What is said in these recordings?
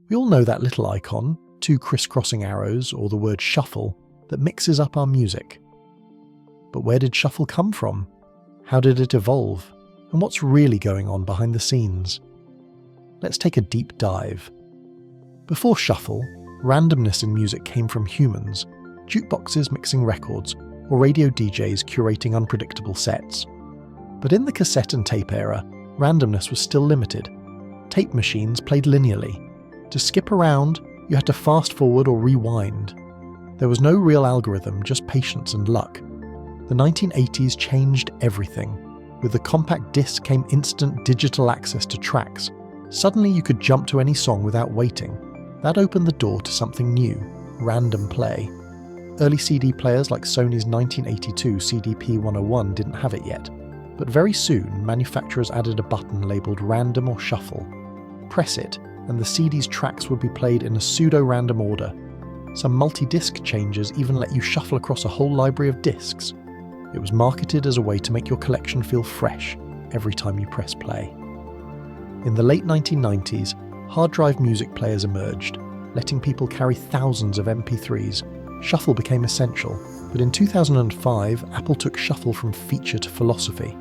We all know that little icon, 2 crisscrossing arrows or the word shuffle, that mixes up our music. But where did shuffle come from? How did it evolve? And what's really going on behind the scenes? Let's take a deep dive. Before shuffle, randomness in music came from humans, jukeboxes mixing records, or radio DJs curating unpredictable sets. But in the cassette and tape era, randomness was still limited. Tape machines played linearly. To skip around, you had to fast forward or rewind. There was no real algorithm, just patience and luck. The 1980s changed everything. With the compact disc came instant digital access to tracks. Suddenly you could jump to any song without waiting. That opened the door to something new, random play. Early CD players like Sony's 1982 CDP-101 didn't have it yet, but very soon manufacturers added a button labelled random or shuffle. Press it, and the CD's tracks would be played in a pseudo-random order. Some multi-disc changes even let you shuffle across a whole library of discs. It was marketed as a way to make your collection feel fresh every time you press play. In the late 1990s, hard drive music players emerged, letting people carry thousands of MP3s. Shuffle became essential, but in 2005, Apple took shuffle from feature to philosophy.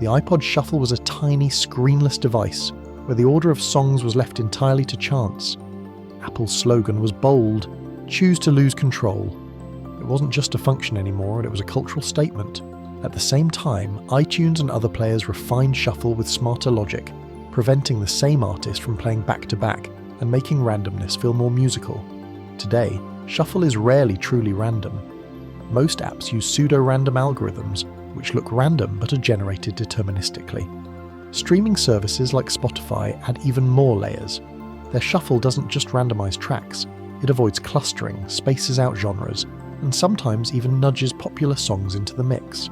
The iPod Shuffle was a tiny, screenless device where the order of songs was left entirely to chance. Apple's slogan was bold: choose to lose control. It wasn't just a function anymore, it was a cultural statement. At the same time, iTunes and other players refined shuffle with smarter logic, preventing the same artist from playing back-to-back and making randomness feel more musical. Today, shuffle is rarely truly random. Most apps use pseudo-random algorithms, which look random but are generated deterministically. Streaming services like Spotify add even more layers. Their shuffle doesn't just randomize tracks, it avoids clustering, spaces out genres, and sometimes even nudges popular songs into the mix.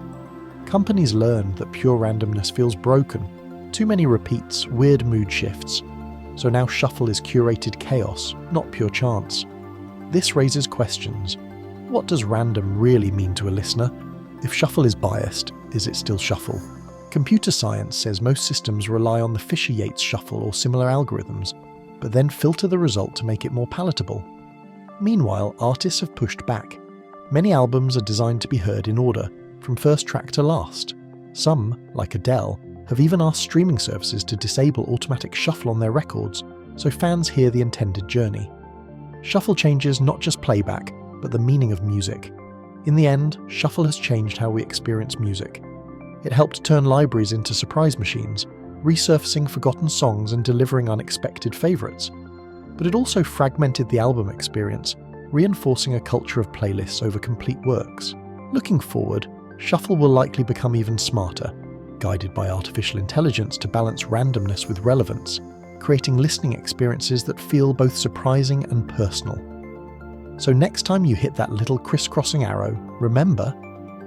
Companies learned that pure randomness feels broken, too many repeats, weird mood shifts. So now shuffle is curated chaos, not pure chance. This raises questions. What does random really mean to a listener? If shuffle is biased, is it still shuffle? Computer science says most systems rely on the Fisher-Yates shuffle or similar algorithms, but then filter the result to make it more palatable. Meanwhile, artists have pushed back. Many albums are designed to be heard in order, from first track to last. Some, like Adele, have even asked streaming services to disable automatic shuffle on their records, so fans hear the intended journey. Shuffle changes not just playback, but the meaning of music. In the end, shuffle has changed how we experience music. It helped turn libraries into surprise machines, resurfacing forgotten songs and delivering unexpected favourites. But it also fragmented the album experience, reinforcing a culture of playlists over complete works. Looking forward, shuffle will likely become even smarter, guided by artificial intelligence to balance randomness with relevance, creating listening experiences that feel both surprising and personal. So next time you hit that little crisscrossing arrow, remember,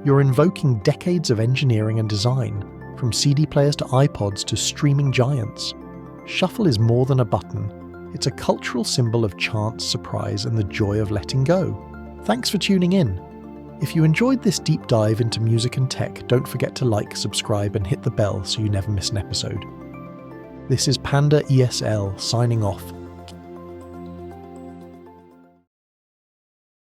you're invoking decades of engineering and design, from CD players to iPods to streaming giants. Shuffle is more than a button. It's a cultural symbol of chance, surprise, and the joy of letting go. Thanks for tuning in. If you enjoyed this deep dive into music and tech, don't forget to like, subscribe, and hit the bell so you never miss an episode. This is Panda ESL signing off.